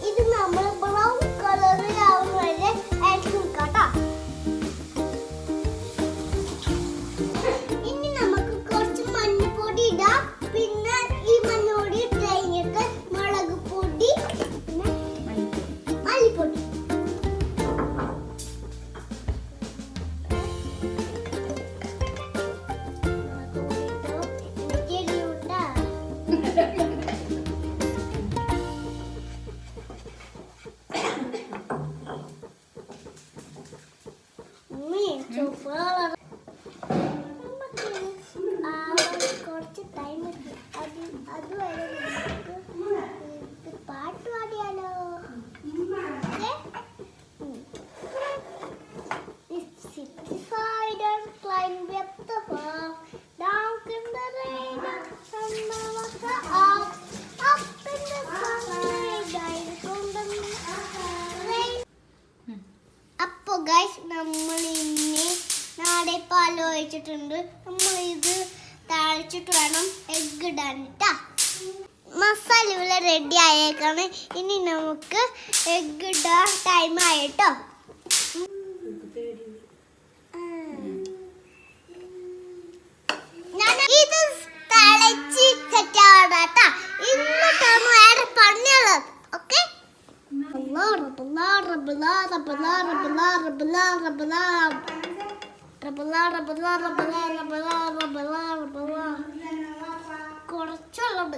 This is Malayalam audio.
ഇത് നമ്മൾ ബ്രൗൺ കളറിൽ ആവുന്ന വരെ അയച്ചു കേട്ടോ. ഇനി നമുക്ക് കുറച്ച് മഞ്ഞൾപ്പൊടി ഇടാം. പിന്നെ ഈ മഞ്ഞൾപ്പൊടി ഇട്ട് കഴിഞ്ഞിട്ട് മുളക് പൊടി പിന്നെ മല്ലിപ്പൊടി കുറച്ച് ടൈം അതുവരെ പാട്ട് പാടിയാലോ? Climb up the wall, down in the rain, and the water up in the sunlight, down from the rain. അപ്പൊ ഗൈസ് നമ്മൾ ഇനി നാളെ പാൽ ഒഴിച്ചിട്ടുണ്ട്. നമ്മൾ ഇത് താളിച്ചിട്ട് വേണം എഗ് ഇടാൻ കേട്ടാ. മസാല ഇവിടെ റെഡി ആയേക്കാണ്. ഇനി നമുക്ക് എഗ് ഇടാൻ ടൈം ആയിട്ടോ. ഇത് തളച്ച് സെറ്റാടാ. ഇന്നിട്ടാണ് വേറെ പണിയുള്ളത്. ഓക്കെ കുറച്ചുള്ളത്